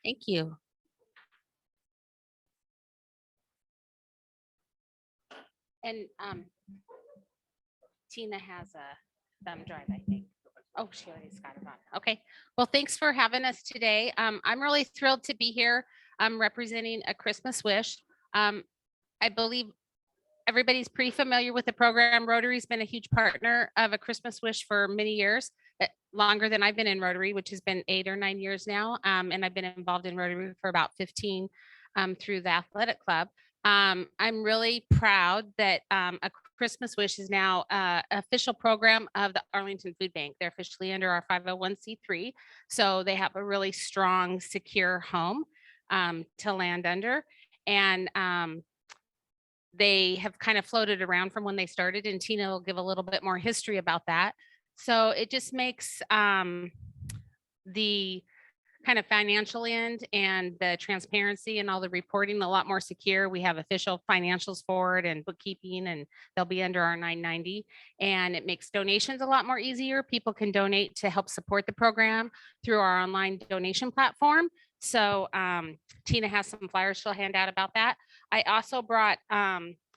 Thank you. And Tina has a thumb drive, I think. Oh, she already's got it on. Okay. Well, thanks for having us today. I'm really thrilled to be here. I'm representing A Christmas Wish. I believe everybody's pretty familiar with the program. Rotary's been a huge partner of A Christmas Wish for many years, longer than I've been in Rotary, which has been 8 or 9 years now. And I've been involved in Rotary for about 15 through the athletic club. I'm really proud that A Christmas Wish is now an official program of the Arlington Food Bank. They're officially under our 501c3. So they have a really strong, secure home to land under. And they have kind of floated around from when they started, and Tina will give a little bit more history about that. So it just makes the kind of financial end and the transparency and all the reporting a lot more secure. We have official financials for it and bookkeeping, and they'll be under our 990. And it makes donations a lot more easier. People can donate to help support the program through our online donation platform. So Tina has some flyers she'll hand out about that. I also brought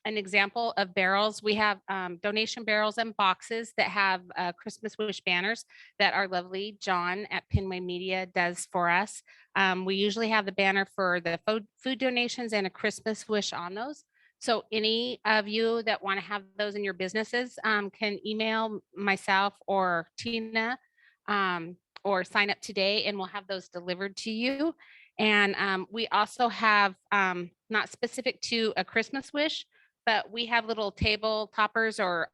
an example of barrels. We have donation barrels and boxes that have Christmas Wish banners that our lovely John at Pinway Media does for us. We usually have the banner for the food donations and a Christmas Wish on those. So any of you that want to have those in your businesses can email myself or Tina or sign up today, and we'll have those delivered to you. And we also have, not specific to A Christmas Wish, but we have little table toppers or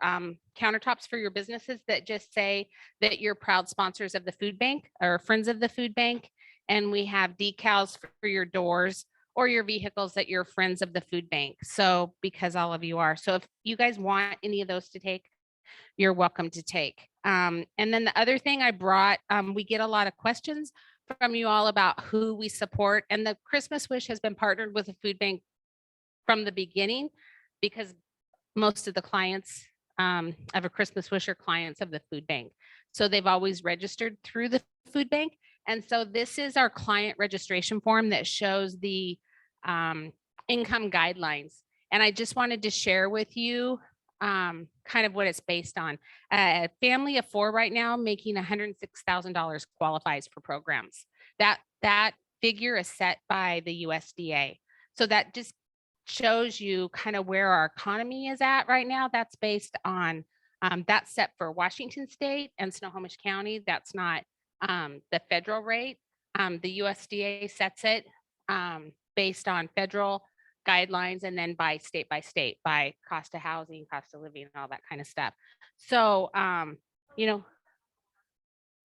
countertops for your businesses that just say that you're proud sponsors of the food bank or friends of the food bank. And we have decals for your doors or your vehicles that you're friends of the food bank. So because all of you are. So if you guys want any of those to take, you're welcome to take. And then the other thing I brought, we get a lot of questions from you all about who we support. And the Christmas Wish has been partnered with a food bank from the beginning, because most of the clients of A Christmas Wish are clients of the food bank. So they've always registered through the food bank. And so this is our client registration form that shows the income guidelines. And I just wanted to share with you kind of what it's based on. A family of 4 right now making $106,000 qualifies for programs. That figure is set by the USDA. So that just shows you kind of where our economy is at right now. That's based on that's set for Washington State and Snohomish County. That's not the federal rate. The USDA sets it based on federal guidelines, and then by state, by cost of housing, cost of living, and all that kind of stuff. So, you know,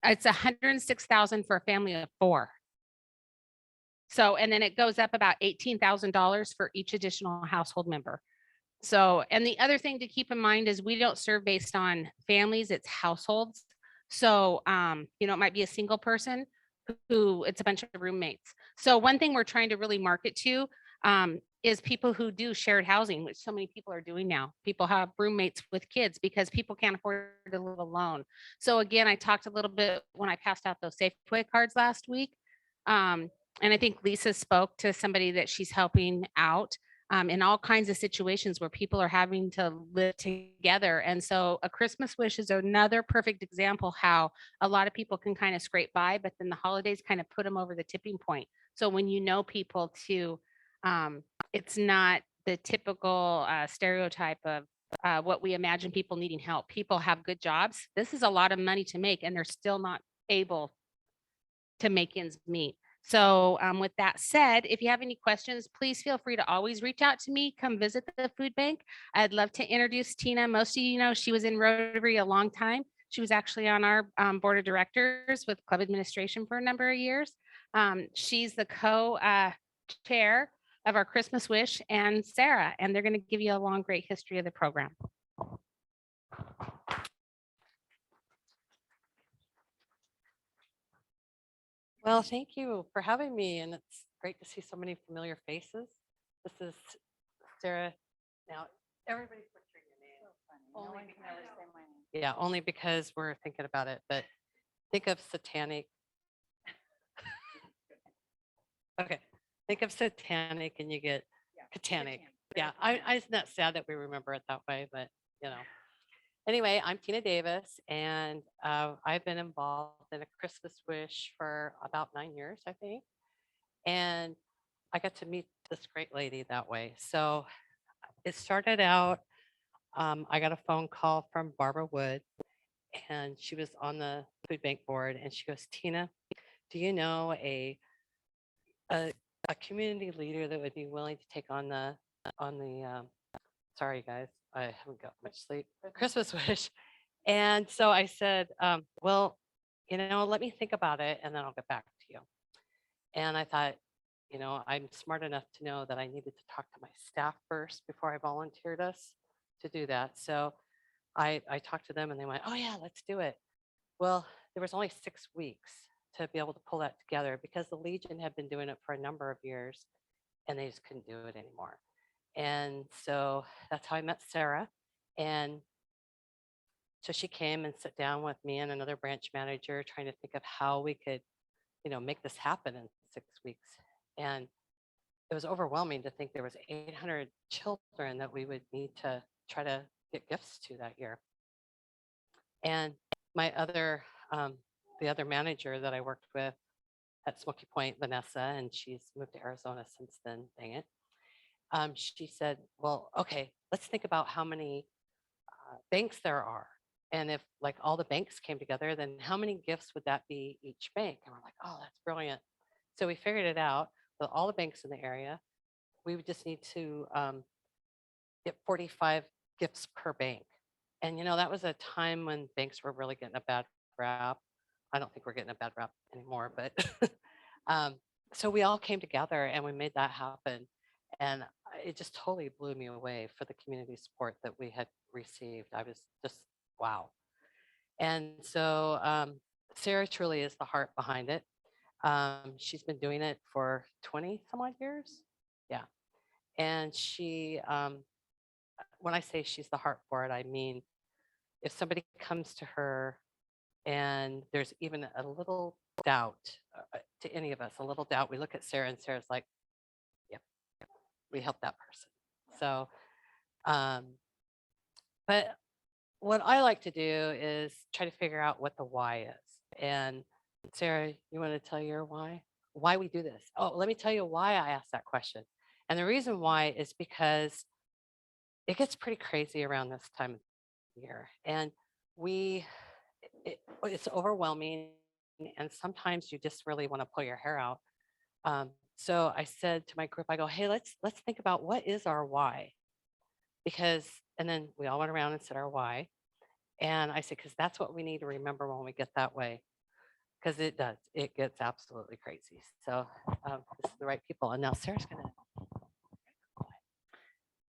it's $106,000 for a family of 4. So, and then it goes up about $18,000 for each additional household member. So, and the other thing to keep in mind is we don't serve based on families, it's households. So, you know, it might be a single person who it's a bunch of roommates. So one thing we're trying to really market to is people who do shared housing, which so many people are doing now. People have roommates with kids because people can't afford to live alone. So again, I talked a little bit when I passed out those Safeway cards last week. And I think Lisa spoke to somebody that she's helping out in all kinds of situations where people are having to live together. And so A Christmas Wish is another perfect example how a lot of people can kind of scrape by, but then the holidays kind of put them over the tipping point. So when you know people to, it's not the typical stereotype of what we imagine people needing help. People have good jobs. This is a lot of money to make, and they're still not able to make ends meet. So with that said, if you have any questions, please feel free to always reach out to me. Come visit the food bank. I'd love to introduce Tina. Most of you know she was in Rotary a long time. She was actually on our board of directors with club administration for a number of years. She's the co-chair of our Christmas Wish, and Sarah, and they're going to give you a long, great history of the program. Well, thank you for having me, and it's great to see so many familiar faces. This is Sarah. Now, everybody's butchering your name. Yeah, only because we're thinking about it, but think of satanic. Okay. Think of satanic and you get katanik. Katanic, Yeah. very Isn't that sad that we remember it that way? But, you know. Anyway, I'm Tina Davis, and I've been involved in a Christmas Wish for about 9 years, I think. And I got to meet this great lady that way. So it started out, I got a phone call from Barbara Wood, and she was on the food bank board, and she goes, Tina, do you know a, a community leader that would be willing to take on the sorry guys, I haven't got much sleep, Christmas Wish. And so I said, well, let me think about it and then I'll get back to you. And I thought, I'm smart enough to know that I needed to talk to my staff first before I volunteered us to do that. So I talked to them and they went, oh, yeah, let's do it. Well, there was only 6 weeks to be able to pull that together because the Legion had been doing it for a number of years and they just couldn't do it anymore. And so that's how I met Sarah. And so she came and sat down with me and another branch manager trying to think of how we could, make this happen in 6 weeks. And it was overwhelming to think there was 800 children that we would need to try to get gifts to that year. And my other, the other manager that I worked with at Smoky Point, Vanessa, and she's moved to Arizona since then, dang it. She said, well, okay, let's think about how many banks there are. And if like all the banks came together, then how many gifts would that be each bank? And we're like, oh, that's brilliant. So we figured it out with all the banks in the area. We would just need to get 45 gifts per bank. And that was a time when banks were really getting a bad rap. I don't think we're getting a bad rap anymore, but so we all came together and we made that happen. And it just totally blew me away for the community support that we had received. I was just, wow. And so Sarah truly is the heart behind it. She's been doing it for 20 some odd years. Yeah. And when I say she's the heart for it, I mean, if somebody comes to her and there's even a little doubt to any of us, a little doubt, we look at Sarah and Sarah's like, yep, we help that person. So, but what I like to do is try to figure out what the why is. And Sarah, you want to tell your why we do this? Oh, let me tell you why I asked that question. And the reason why is because it gets pretty crazy around this time of year. And it's overwhelming. And sometimes you just really want to pull your hair out. So I said to my group, I go, hey, let's think about what is our why? And then we all went around and said our why. And I said, because that's what we need to remember when we get that way. Because it does. It gets absolutely crazy. So this is the right people. And now Sarah's going to.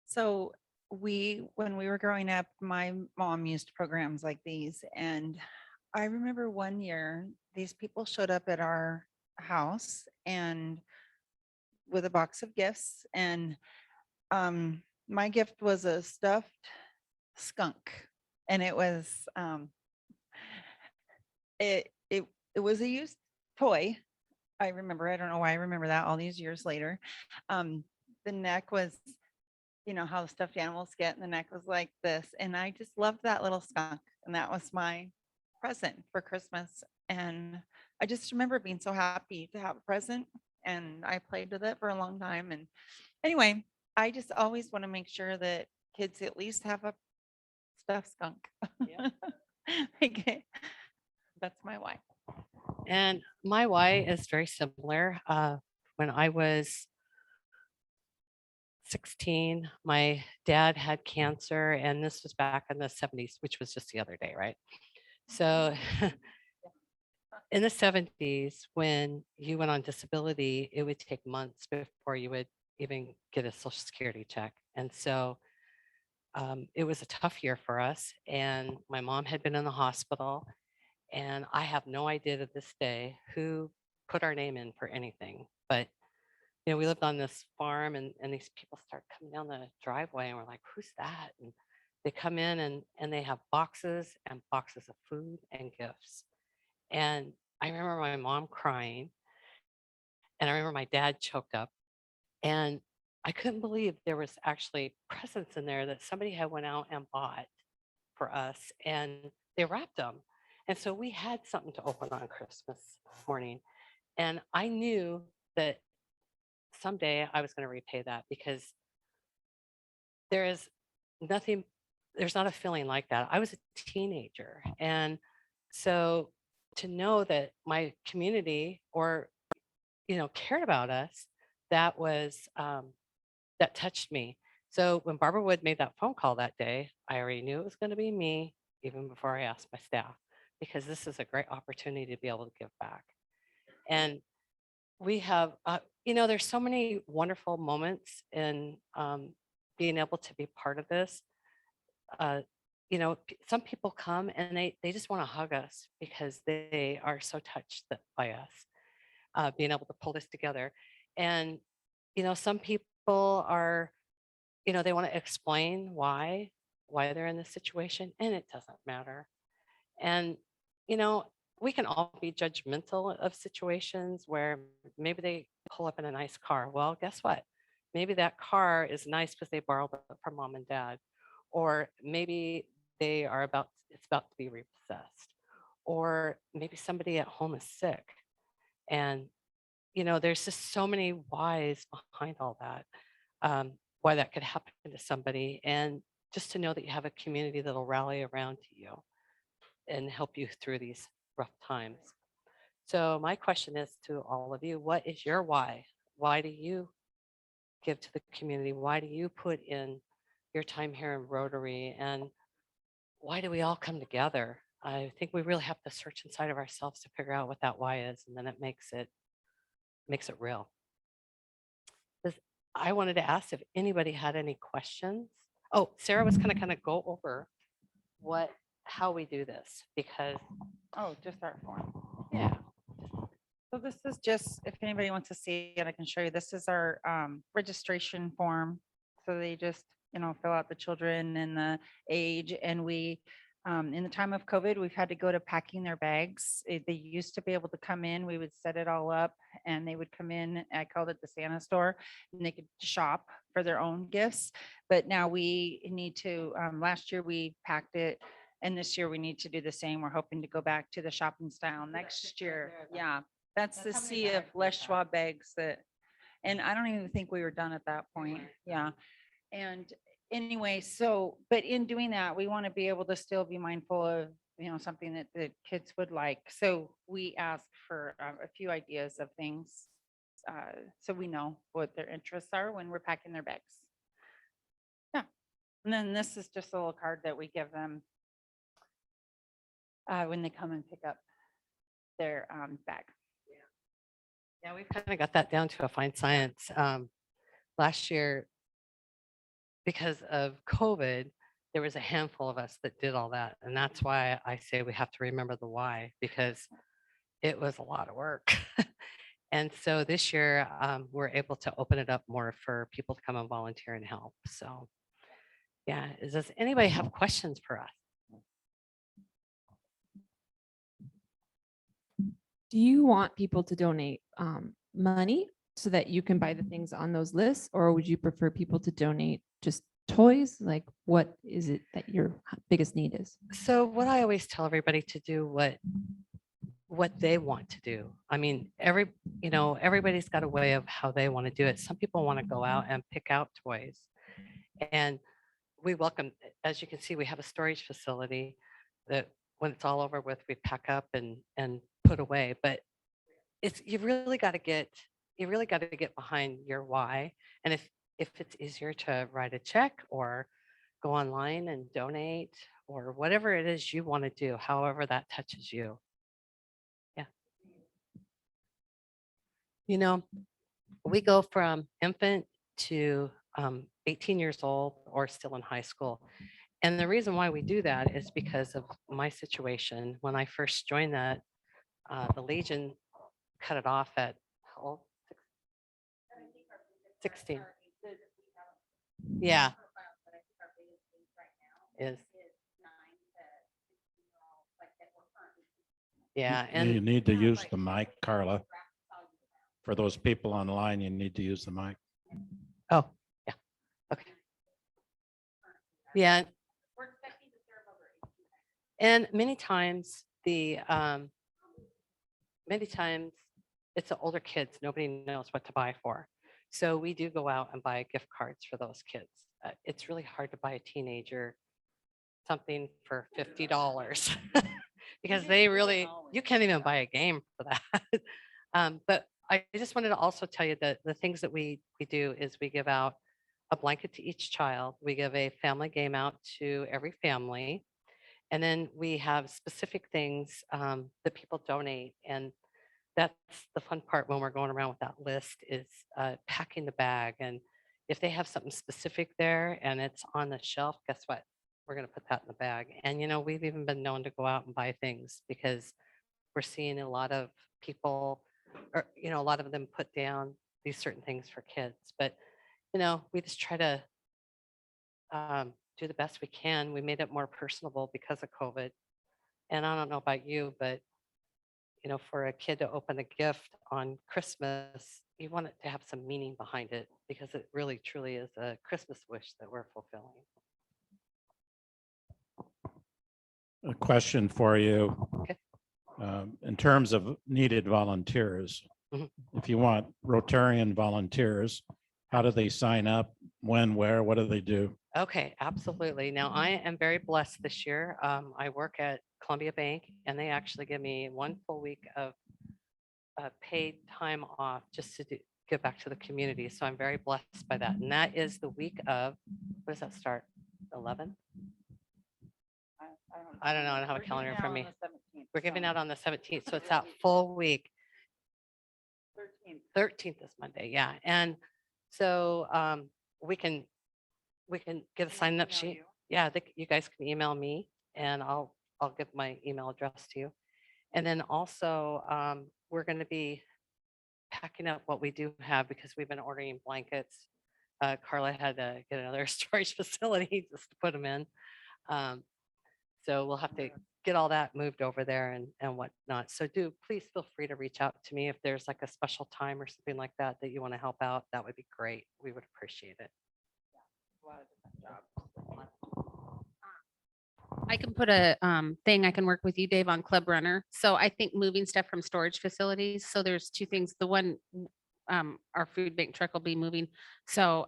So when we were growing up, my mom used programs like these. And I remember one year, these people showed up at our house and with a box of gifts. And my gift was a stuffed skunk. And it was, it was a used toy. I remember, I don't know why I remember that all these years later. The neck was, how the stuffed animals get, and the neck was like this. And I just loved that little skunk. And that was my present for Christmas. And I just remember being so happy to have a present. And I played with it for a long time. And anyway, I just always want to make sure that kids at least have a stuffed skunk. Yeah. Okay. That's my why. And my why is very similar. When I was 16, my dad had cancer, and this was back in the 70s, which was just the other day, right? So in the 70s, when you went on disability, it would take months before you would even get a Social Security check. And so it was a tough year for us. And my mom had been in the hospital. And I have no idea to this day who put our name in for anything. But, we lived on this farm and these people start coming down the driveway and we're like, who's that? And they come in and they have boxes and boxes of food and gifts. And I remember my mom crying. And I remember my dad choked up, and I couldn't believe there was actually presents in there that somebody had went out and bought for us, and they wrapped them. And so we had something to open on Christmas morning. And I knew that someday I was going to repay that, because there is nothing, there's not a feeling like that. I was a teenager. And so to know that my community or, cared about us, that was, that touched me. So when Barbara Wood made that phone call that day, I already knew it was going to be me even before I asked my staff, because this is a great opportunity to be able to give back. And we have, there's so many wonderful moments in being able to be part of this. Some people come and they just want to hug us because they are so touched by us being able to pull this together. And, some people are, they want to explain why they're in this situation, and it doesn't matter. And, we can all be judgmental of situations where maybe they pull up in a nice car. Well, guess what? Maybe that car is nice because they borrowed it from mom and dad. Or maybe it's about to be repossessed. Or maybe somebody at home is sick. And, there's just so many whys behind all that, why that could happen to somebody. And just to know that you have a community that'll rally around you and help you through these rough times. So my question is to all of you, what is your why? Why do you give to the community? Why do you put in your time here in Rotary? And why do we all come together? I think we really have to search inside of ourselves to figure out what that why is, and then it makes it real. I wanted to ask if anybody had any questions. Oh, Sarah was going to kind of go over how we do this, because Oh, just our form. yeah. So this is just, if anybody wants to see it, I can show you. This is our registration form. So they just, fill out the children and the age. And we, in the time of COVID, we've had to go to packing their bags. They used to be able to come in, we would set it all up and they would come in. I called it the Santa store, and they could shop for their own gifts. But now we need to, last year we packed it. And this year we need to do the same. We're hoping to go back to the shopping style next year. Yeah. That's the how many sea of bags we Les have. Schwab bags and I don't even think we were done at that point. Yeah. And anyway, but in doing that, we want to be able to still be mindful of, something that the kids would like. So we ask for a few ideas of things. So we know what their interests are when we're packing their bags. Yeah. And then this is just a little card that we give them when they come and pick up their bag. Yeah, we've kind of got that down to a fine science. Last year, because of COVID, there was a handful of us that did all that. And that's why I say we have to remember the why, because it was a lot of work. And so this year, we're able to open it up more for people to come and volunteer and help. So yeah, does anybody have questions for us? Do you want people to donate money so that you can buy the things on those lists, or would you prefer people to donate just toys? Like, what is it that your biggest need is? So what I always tell everybody to do what they want to do. I mean, everybody's got a way of how they want to do it. Some people want to go out and pick out toys, and we welcome, as you can see, we have a storage facility that when it's all over with, we pack up and put away. But you really got to get behind your why. And if it's easier to write a check or go online and donate or whatever it is you want to do, however that touches you. Yeah. We go from infant to 18 years old or still in high school. And the reason why we do that is because of my situation. When I first joined that, the Legion cut it off at how old? 16. Yeah. Is. Yeah. You need to use the mic, Carla. for those people online, you need to use the mic. Oh, yeah. Okay. Yeah. And many times it's the older kids. Nobody knows what to buy for. So we do go out and buy gift cards for those kids. It's really hard to buy a teenager something for $50 because you can't even buy a game for that. But I just wanted to also tell you that the things that we do is we give out a blanket to each child. We give a family game out to every family. And then we have specific things that people donate. And that's the fun part when we're going around with that list is packing the bag. And if they have something specific there and it's on the shelf, guess what? We're going to put that in the bag. And, we've even been known to go out and buy things because we're seeing a lot of people, or, a lot of them put down these certain things for kids. But, we just try to do the best we can. We made it more personable because of COVID. And I don't know about you, but for a kid to open a gift on Christmas, you want it to have some meaning behind it because it really truly is a Christmas wish that we're fulfilling. A question for you. Okay. In terms of needed volunteers, Mhm. if you want Rotarian volunteers, how do they sign up? When, where, what do they do? Okay, absolutely. Now I am very blessed this year. I work at Columbia Bank and they actually give me 1 full week of paid time off just to give back to the community. So I'm very blessed by that. And that is the week of, what does that start? 11? I don't know. I don't have a calendar for me. We're giving out on the 17th. So it's that full week. 13th is Monday. Yeah. And so we can get a sign up sheet. Yeah, you guys can email me and I'll give my email address to you. And then also we're going to be packing up what we do have because we've been ordering blankets. Carla had to get another storage facility just to put them in. So we'll have to get all that moved over there and whatnot. So please feel free to reach out to me if there's like a special time or something like that that you want to help out. That would be great. We would appreciate it. I can put a thing, I can work with you, Dave, on Club Runner. So I think moving stuff from storage facilities. So there's two things. The one, our food bank truck will be moving. So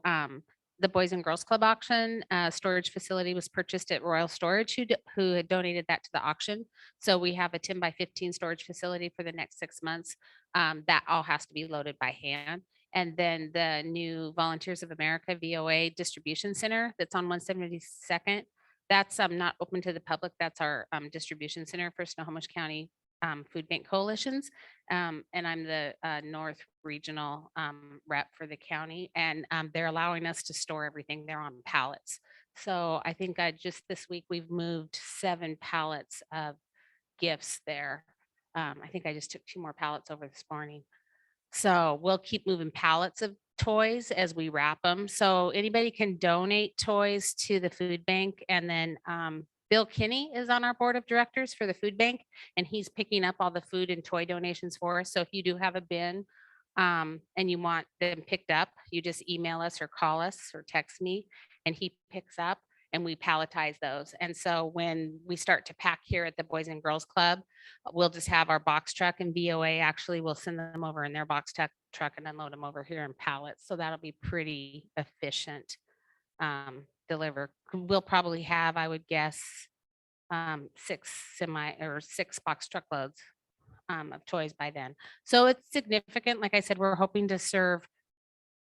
the Boys and Girls Club auction storage facility was purchased at Royal Storage, who had donated that to the auction. So we have a 10 by 15 storage facility for the next 6 months. That all has to be loaded by hand. And then the new Volunteers of America VOA distribution center that's on 172nd. That's not open to the public. That's our distribution center for Snohomish County Food Bank Coalitions. And I'm the North Regional rep for the county. And they're allowing us to store everything there on pallets. So I think just this week we've moved 7 pallets of gifts there. I think I just took 2 more pallets over this morning. So we'll keep moving pallets of toys as we wrap them. So anybody can donate toys to the food bank. And then Bill Kinney is on our board of directors for the food bank, and he's picking up all the food and toy donations for us. So if you do have a bin and you want them picked up, you just email us or call us or text me, and he picks up and we palletize those. And so when we start to pack here at the Boys and Girls Club, we'll just have our box truck, and VOA actually will send them over in their box truck and unload them over here in pallets. So that'll be pretty efficient deliver. We'll probably have, I would guess, 6 box truckloads of toys by then. So it's significant. Like I said, we're hoping to serve,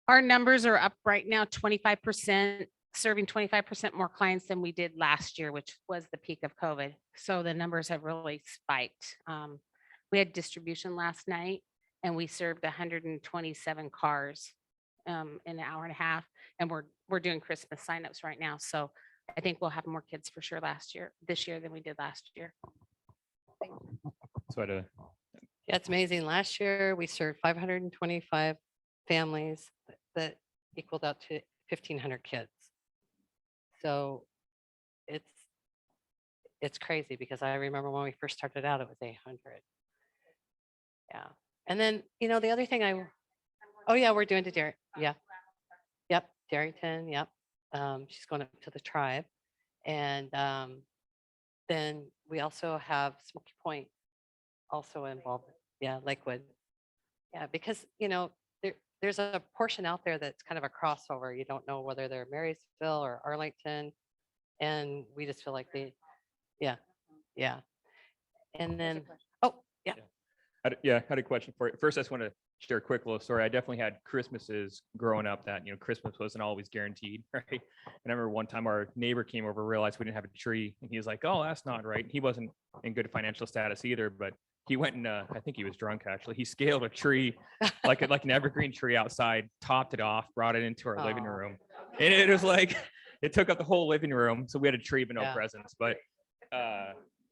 our numbers are up right now, 25%, serving 25% more clients than we did last year, which was the peak of COVID. So the numbers have really spiked. We had distribution last night and we served 127 cars in an hour and a half. And we're doing Christmas signups right now. So I think we'll have more kids for sure this year than we did last year. Yeah, it's amazing. Last year we served 525 families that equaled out to 1,500 kids. So it's crazy because I remember when we first started out, it was 800. Yeah. And then, the other thing oh yeah, we're doing the dairy. Yeah. Yep. Darrington. Yep. She's going up to the tribe. And then we also have Smoky Point also involved. Yeah. Lakewood. Yeah. Because, there's a portion out there that's kind of a crossover. You don't know whether they're Marysville or Arlington. And we just feel like yeah. Yeah. And then, oh, yeah. Yeah, I had a question for you. First, I just want to share a quick little story. I definitely had Christmases growing up that, Christmas wasn't always guaranteed, right? And I remember one time our neighbor came over, realized we didn't have a tree, and he was like, "Oh, that's not right." He wasn't in good financial status either, but he went and I think he was drunk actually. He scaled a tree, like an evergreen tree outside, topped it off, brought it into our living Oh. room, and it was like it took up the whole living room. So we had a tree but no Yeah. presents, but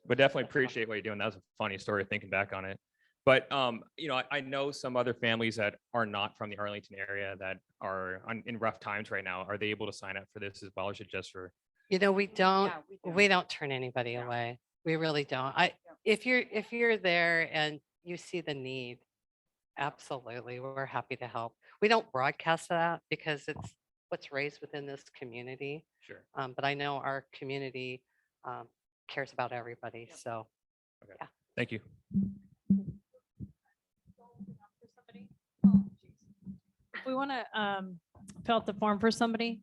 definitely appreciate what you're doing. That was a funny story thinking back on it. But I know some other families that are not from the Arlington area that are in rough times right now. Are they able to sign up for this as well, or is it just for? We don't, Yeah, we do. we don't turn anybody away. We really don't. If you're there and you see the need, absolutely, we're happy to help. We don't broadcast that because it's what's raised within this community. Sure. But I know our community cares about everybody. So Okay. Yeah. Thank you. If we want to fill out the form for somebody,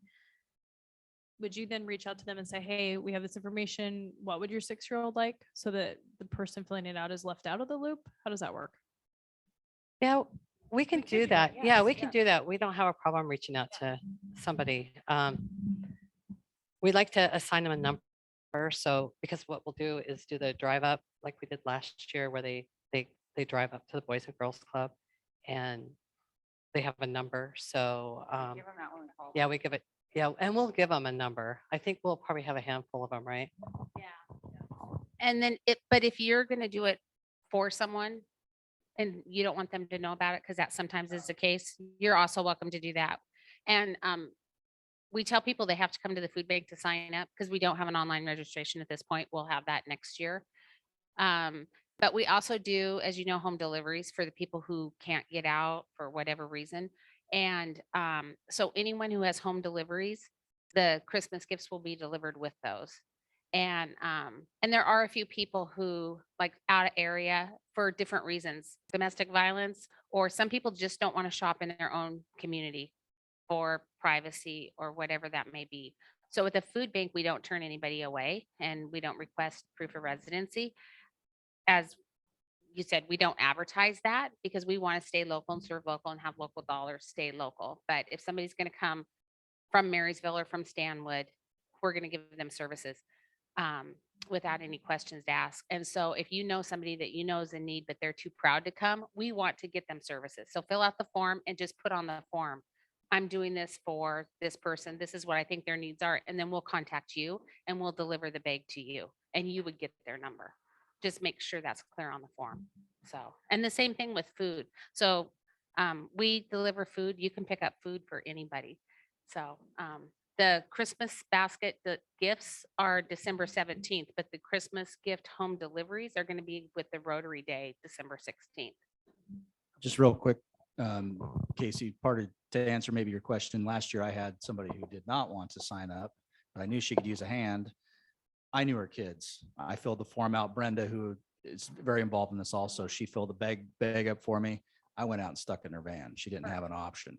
would you then reach out to them and say, hey, we have this information. What would your 6-year-old like? So that the person filling it out is left out of the loop? How does that work? yeah, we can can do do that. that, Yeah, yes, we can yeah. do that. We don't have a problem reaching out to somebody. We'd like to assign them a number. So because what we'll do is do the drive up like we did last year where they drive up to the Boys and Girls Club and they have a number. So Give 'em that one call. yeah, we give it. Yeah, and we'll give them a number. I think we'll probably have a handful of them, right? And then but if you're gonna do it for someone and you don't want them to know about it, because that sometimes is the case, you're also welcome to do that. And we tell people they have to come to the food bank to sign up because we don't have an online registration at this point. We'll have that next year. But we also do, as you know, home deliveries for the people who can't get out for whatever reason. And so anyone who has home deliveries, the Christmas gifts will be delivered with those. And there are a few people who like out of area for different reasons, domestic violence, or some people just don't want to shop in their own community for privacy or whatever that may be. So with a food bank, we don't turn anybody away and we don't request proof of residency. As you said, we don't advertise that because we want to stay local and serve local and have local dollars stay local. But if somebody's going to come from Marysville or from Stanwood, we're going to give them services without any questions to ask. And so if you know somebody that you know is in need, but they're too proud to come, we want to get them services. So fill out the form and just put on the form, I'm doing this for this person. This is what I think their needs are. And then we'll contact you and we'll deliver the bag to you and you would get their number. Just make sure that's clear on the form. So, and the same thing with food. So we deliver food. You can pick up food for anybody. So the Christmas basket, the gifts are December 17th, but the Christmas gift home deliveries are going to be with the Rotary Day, December 16th. Just real quick, Casey, to answer maybe your question, last year I had somebody who did not want to sign up, but I knew she could use a hand. I knew her kids. I filled the form out. Brenda, who is very involved in this also, she filled the bag up for me. I went out and stuck it in her van. She didn't have an option.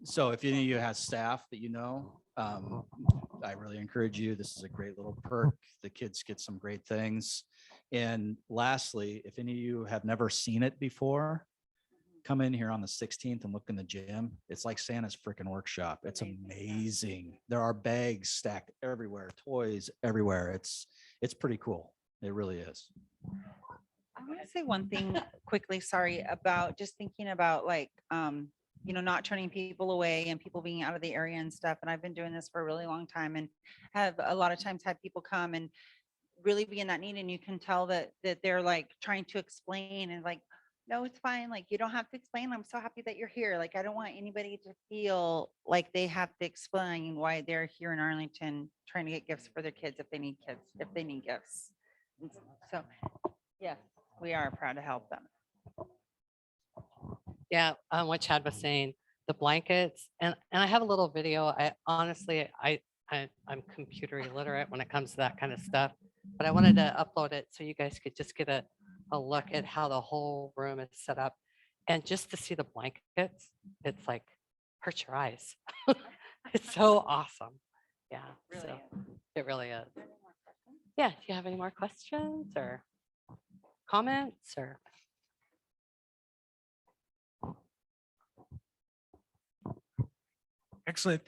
So if any of you has staff that you know, I really encourage you. This is a great little perk. The kids get some great things. And lastly, if any of you have never seen it before, come in here on the 16th and look in the gym. It's like Santa's freaking workshop. It's amazing. There are bags stacked everywhere, toys everywhere. It's pretty cool. It really is. I want to say one thing quickly, sorry, about just thinking about like, not turning people away and people being out of the area and stuff. And I've been doing this for a really long time and have a lot of times had people come and really be in that need. And you can tell that they're like trying to explain and like, no, it's fine. Like, you don't have to explain. I'm so happy that you're here. Like, I don't want anybody to feel like they have to explain why they're here in Arlington trying to get gifts for their kids if they need gifts. And so, yes, we are proud to help them. Yeah, what Chad was saying, the blankets, and I have a little video. I honestly, I'm computer illiterate when it comes to that kind of stuff, but I wanted to upload it so you guys could just get a look at how the whole room is set up. And just to see the blankets, it's like, hurts your eyes. It's so awesome. Yeah, so it really is. Yeah, do you have any more questions or comments or? Excellent.